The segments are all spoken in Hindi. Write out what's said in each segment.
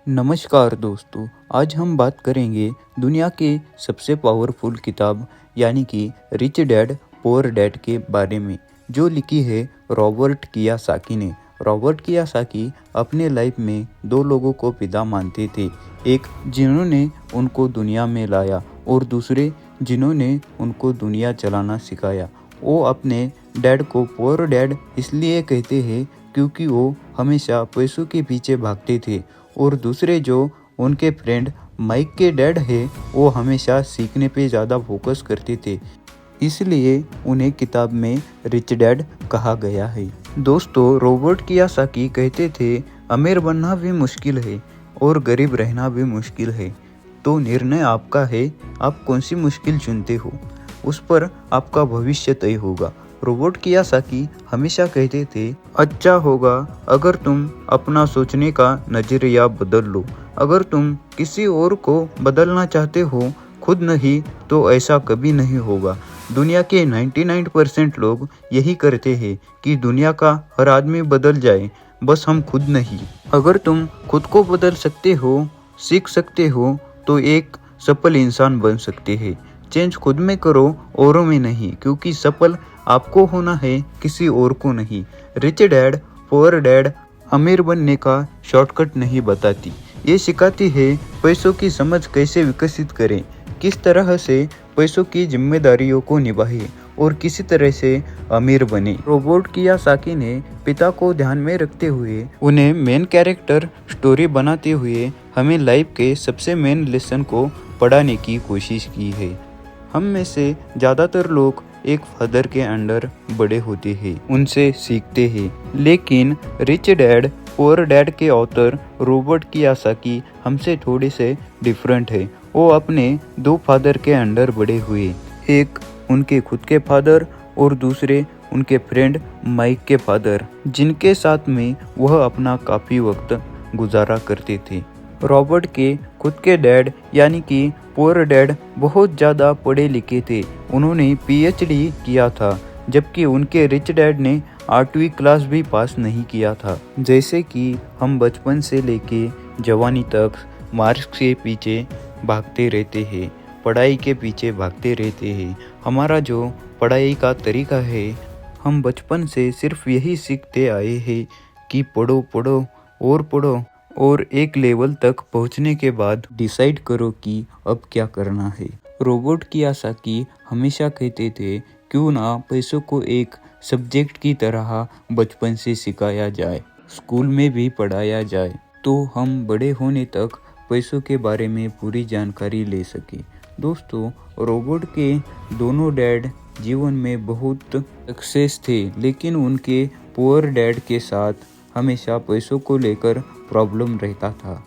नमस्कार दोस्तों, आज हम बात करेंगे दुनिया के सबसे पावरफुल किताब यानी कि रिच डैड पुअर डैड के बारे में, जो लिखी है रॉबर्ट कियोसाकी ने। रॉबर्ट कियोसाकी अपने लाइफ में दो लोगों को पिता मानते थे, एक जिन्होंने उनको दुनिया में लाया और दूसरे जिन्होंने उनको दुनिया चलाना सिखाया। वो अपने डैड को पुअर डैड इसलिए कहते हैं क्योंकि वो हमेशा पैसों के पीछे भागते थे, और दूसरे जो उनके फ्रेंड माइक के डैड है वो हमेशा सीखने पे ज़्यादा फोकस करते थे, इसलिए उन्हें किताब में रिच डैड कहा गया है। दोस्तों, रॉबर्ट कियोसाकी कहते थे अमीर बनना भी मुश्किल है और गरीब रहना भी मुश्किल है, तो निर्णय आपका है, आप कौन सी मुश्किल चुनते हो उस पर आपका भविष्य तय होगा। रॉबर्ट कियोसाकी हमेशा कहते थे अच्छा होगा अगर तुम अपना सोचने का नजरिया बदल लो। अगर तुम किसी और को बदलना चाहते हो, खुद नहीं, तो ऐसा कभी नहीं होगा। दुनिया के 99% लोग यही करते हैं कि दुनिया का हर आदमी बदल जाए, बस हम खुद नहीं। अगर तुम खुद को बदल सकते हो, सीख सकते हो, तो एक सफल इंसान बन सकते हैं। चेंज खुद में करो, औरों में नहीं, क्योंकि सफल आपको होना है, किसी और को नहीं। रिच डैड पुअर डैड अमीर बनने का शॉर्टकट नहीं बताती, ये सिखाती है पैसों की समझ कैसे विकसित करें, किस तरह से पैसों की जिम्मेदारियों को निभाएं और किसी तरह से अमीर बने। रॉबर्ट कियोसाकी ने पिता को ध्यान में रखते हुए उन्हें मेन कैरेक्टर स्टोरी बनाते हुए हमें लाइफ के सबसे मेन लेसन को पढ़ाने की कोशिश की है। हम में से ज़्यादातर लोग एक फादर के अंडर बड़े होते हैं, उनसे सीखते हैं, लेकिन रिच डैड पुअर डैड के ऑथर रॉबर्ट कियोसाकी हमसे थोड़े से डिफरेंट है। वो अपने दो फादर के अंडर बड़े हुए, एक उनके खुद के फादर और दूसरे उनके फ्रेंड माइक के फादर, जिनके साथ में वह अपना काफ़ी वक्त गुजारा करते थे। रॉबर्ट के खुद के डैड यानी कि पुअर डैड बहुत ज़्यादा पढ़े लिखे थे, उन्होंने पीएचडी किया था, जबकि उनके रिच डैड ने 8वीं क्लास भी पास नहीं किया था। जैसे कि हम बचपन से लेके जवानी तक मार्क्स के पीछे भागते रहते हैं, पढ़ाई के पीछे भागते रहते हैं। हमारा जो पढ़ाई का तरीका है, हम बचपन से सिर्फ यही सीखते आए हैं कि पढ़ो पढ़ो और पढ़ो, और एक लेवल तक पहुंचने के बाद डिसाइड करो कि अब क्या करना है। रॉबर्ट कियोसाकी हमेशा कहते थे क्यों ना पैसों को एक सब्जेक्ट की तरह बचपन से सिखाया जाए, स्कूल में भी पढ़ाया जाए, तो हम बड़े होने तक पैसों के बारे में पूरी जानकारी ले सके। दोस्तों, रॉबर्ट के दोनों डैड जीवन में बहुत सक्सेस थे, लेकिन उनके पुअर डैड के साथ हमेशा पैसों को लेकर प्रॉब्लम रहता था,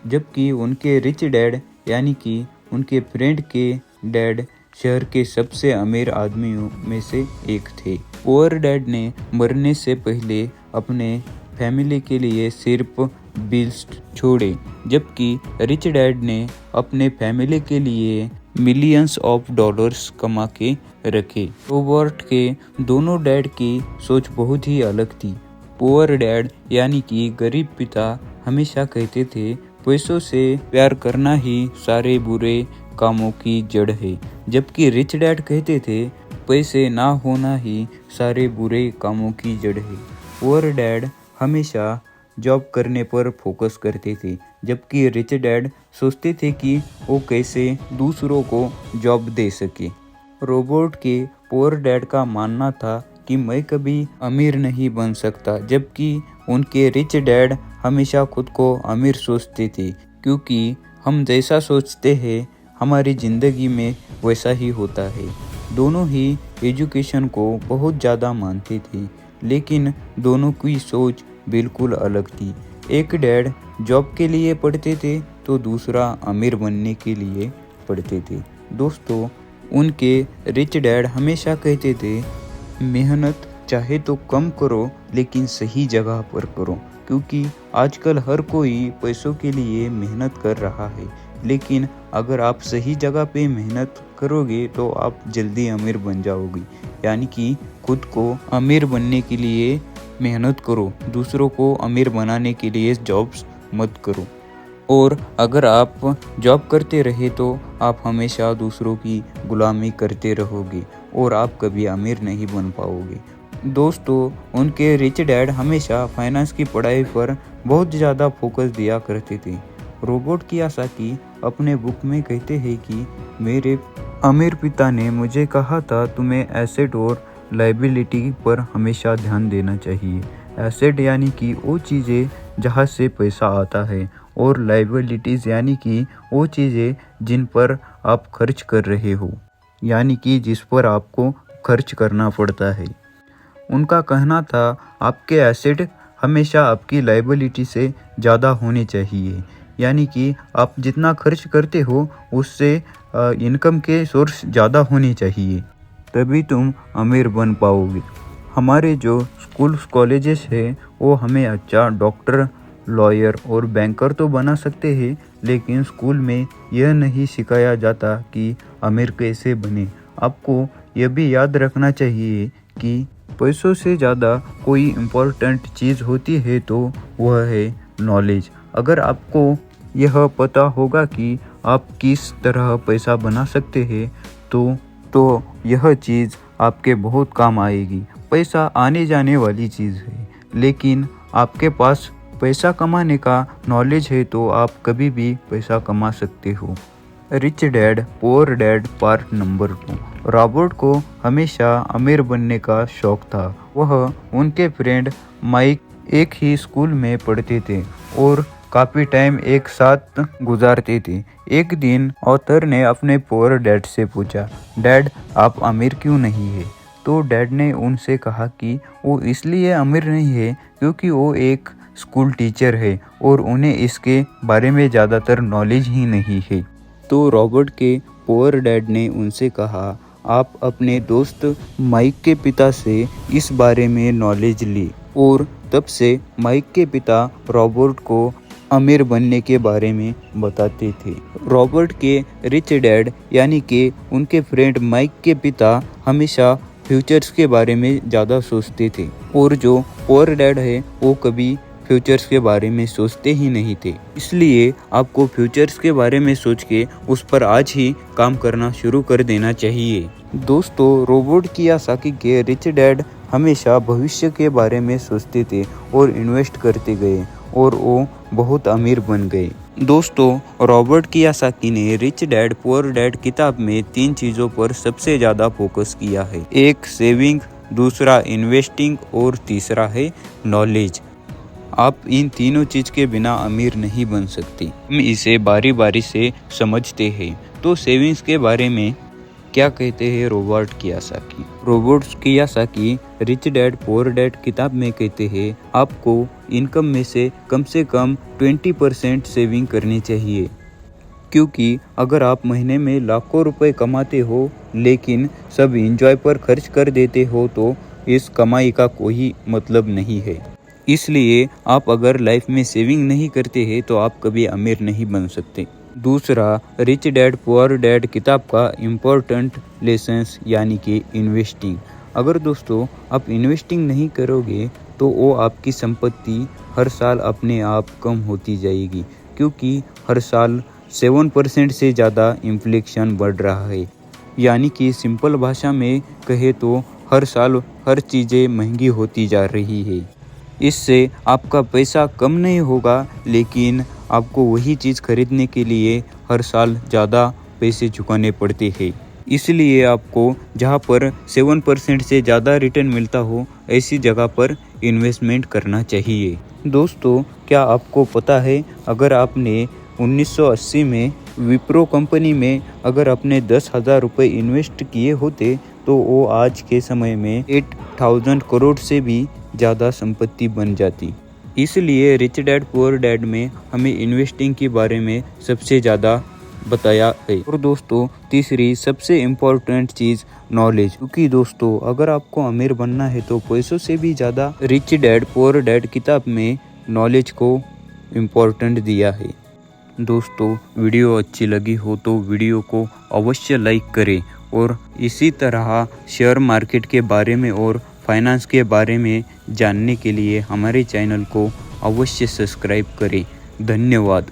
जबकि उनके रिच डैड यानी कि उनके फ्रेंड के डैड शहर के सबसे अमीर आदमियों में से एक थे। पुअर डैड ने मरने से पहले अपने फैमिली के लिए सिर्फ बिल्स छोड़े, जबकि रिच डैड ने अपने फैमिली के लिए मिलियंस ऑफ डॉलर्स कमा के रखे। रॉबर्ट के दोनों डैड की सोच बहुत ही अलग थी। पुअर डैड यानी कि गरीब पिता हमेशा कहते थे पैसों से प्यार करना ही सारे बुरे कामों की जड़ है, जबकि रिच डैड कहते थे पैसे ना होना ही सारे बुरे कामों की जड़ है। पुअर डैड हमेशा जॉब करने पर फोकस करते थे, जबकि रिच डैड सोचते थे कि वो कैसे दूसरों को जॉब दे सके। रॉबर्ट के पुअर डैड का मानना था कि मैं कभी अमीर नहीं बन सकता, जबकि उनके रिच डैड हमेशा खुद को अमीर सोचते थे, क्योंकि हम जैसा सोचते हैं हमारी ज़िंदगी में वैसा ही होता है। दोनों ही एजुकेशन को बहुत ज़्यादा मानते थे, लेकिन दोनों की सोच बिल्कुल अलग थी। एक डैड जॉब के लिए पढ़ते थे तो दूसरा अमीर बनने के लिए पढ़ते थे। दोस्तों, उनके रिच डैड हमेशा कहते थे मेहनत चाहे तो कम करो, लेकिन सही जगह पर करो, क्योंकि आजकल हर कोई पैसों के लिए मेहनत कर रहा है, लेकिन अगर आप सही जगह पे मेहनत करोगे तो आप जल्दी अमीर बन जाओगे। यानी कि खुद को अमीर बनने के लिए मेहनत करो, दूसरों को अमीर बनाने के लिए जॉब्स मत करो। और अगर आप जॉब करते रहे तो आप हमेशा दूसरों की गुलामी करते रहोगे और आप कभी अमीर नहीं बन पाओगे। दोस्तों, उनके रिच डैड हमेशा फाइनेंस की पढ़ाई पर बहुत ज़्यादा फोकस दिया करते थे। रोबर्ट कियोसाकी अपने बुक में कहते हैं कि मेरे अमीर पिता ने मुझे कहा था तुम्हें एसेट और लायबिलिटी पर हमेशा ध्यान देना चाहिए। एसेट यानी कि वो चीज़ें जहाँ से पैसा आता है और लायबिलिटीज़ यानी कि वो चीज़ें जिन पर आप खर्च कर रहे हो, यानी कि जिस पर आपको खर्च करना पड़ता है। उनका कहना था आपके एसेट हमेशा आपकी लायबिलिटी से ज़्यादा होने चाहिए, यानी कि आप जितना खर्च करते हो उससे इनकम के सोर्स ज़्यादा होने चाहिए, तभी तुम अमीर बन पाओगे। हमारे जो स्कूल्स कॉलेजेस हैं वो हमें अच्छा डॉक्टर, लॉयर और बैंकर तो बना सकते हैं, लेकिन स्कूल में यह नहीं सिखाया जाता कि अमीर कैसे बने। आपको यह भी याद रखना चाहिए कि पैसों से ज़्यादा कोई इम्पोर्टेंट चीज़ होती है तो वह है नॉलेज। अगर आपको यह पता होगा कि आप किस तरह पैसा बना सकते हैं तो यह चीज़ आपके बहुत काम आएगी। पैसा आने जाने वाली चीज़ है, लेकिन आपके पास पैसा कमाने का नॉलेज है तो आप कभी भी पैसा कमा सकते हो। Rich dad poor dad part number 2। Robert को हमेशा अमीर बनने का शौक था। वह उनके फ्रेंड माइक एक ही स्कूल में पढ़ते थे और काफ़ी टाइम एक साथ गुजारते थे। एक दिन ऑथर ने अपने पुअर डैड से पूछा, डैड आप अमीर क्यों नहीं है? तो डैड ने उनसे कहा कि वो इसलिए अमीर नहीं है क्योंकि वो एक स्कूल टीचर है और उन्हें इसके बारे में ज़्यादातर नॉलेज ही नहीं है। तो रॉबर्ट के पुअर डैड ने उनसे कहा, आप अपने दोस्त माइक के पिता से इस बारे में नॉलेज ली। और तब से माइक के पिता रॉबर्ट को अमीर बनने के बारे में बताते थे। रॉबर्ट के रिच डैड यानी कि उनके फ्रेंड माइक के पिता हमेशा फ्यूचर्स के बारे में ज़्यादा सोचते थे और जो पुअर डैड है वो कभी फ्यूचर्स के बारे में सोचते ही नहीं थे। इसलिए आपको फ्यूचर्स के बारे में सोच के उस पर आज ही काम करना शुरू कर देना चाहिए। दोस्तों, रॉबर्ट कियोसाकी के रिच डैड हमेशा भविष्य के बारे में सोचते थे और इन्वेस्ट करते गए और वो बहुत अमीर बन गए। दोस्तों, रॉबर्ट कियोसाकी ने रिच डैड पुअर डैड किताब में 3 चीज़ों पर सबसे ज़्यादा फोकस किया है। एक सेविंग, दूसरा इन्वेस्टिंग और तीसरा है नॉलेज। आप इन तीनों चीज़ के बिना अमीर नहीं बन सकते। हम इसे बारी बारी से समझते हैं। तो सेविंग्स के बारे में क्या कहते हैं Robert Kiyosaki? Robert Kiyosaki rich dad poor dad किताब में कहते हैं आपको इनकम में से कम 20% सेविंग करनी चाहिए, क्योंकि अगर आप महीने में लाखों रुपए कमाते हो लेकिन सब एंजॉय पर खर्च कर देते हो तो इस कमाई का कोई मतलब नहीं है। इसलिए आप अगर लाइफ में सेविंग नहीं करते हैं तो आप कभी अमीर नहीं बन सकते। दूसरा, रिच डैड पुअर डैड किताब का इम्पोर्टेंट लेसन्स यानी कि इन्वेस्टिंग। अगर दोस्तों आप इन्वेस्टिंग नहीं करोगे तो वो आपकी संपत्ति हर साल अपने आप कम होती जाएगी, क्योंकि हर साल 7% से ज़्यादा इन्फ्लेशन बढ़ रहा है। यानी कि सिंपल भाषा में कहे तो हर साल हर चीज़ें महंगी होती जा रही है। इससे आपका पैसा कम नहीं होगा, लेकिन आपको वही चीज़ खरीदने के लिए हर साल ज़्यादा पैसे चुकाने पड़ते हैं। इसलिए आपको जहाँ पर 7% से ज़्यादा रिटर्न मिलता हो ऐसी जगह पर इन्वेस्टमेंट करना चाहिए। दोस्तों, क्या आपको पता है अगर आपने 1980 में विप्रो कंपनी में अगर अपने 10,000 रुपये इन्वेस्ट किए होते तो वो आज के समय में 8,000 करोड़ से भी ज़्यादा संपत्ति बन जाती। इसलिए रिच डैड पुअर डैड में हमें इन्वेस्टिंग के बारे में सबसे ज़्यादा बताया है। और दोस्तों, तीसरी सबसे इम्पोर्टेंट चीज़ नॉलेज, क्योंकि दोस्तों अगर आपको अमीर बनना है तो पैसों से भी ज़्यादा रिच डैड पुअर डैड किताब में नॉलेज को इम्पोर्टेंट दिया है। दोस्तों, वीडियो अच्छी लगी हो तो वीडियो को अवश्य लाइक करें और इसी तरह शेयर मार्केट के बारे में और फाइनेंस के बारे में जानने के लिए हमारे चैनल को अवश्य सब्सक्राइब करें। धन्यवाद।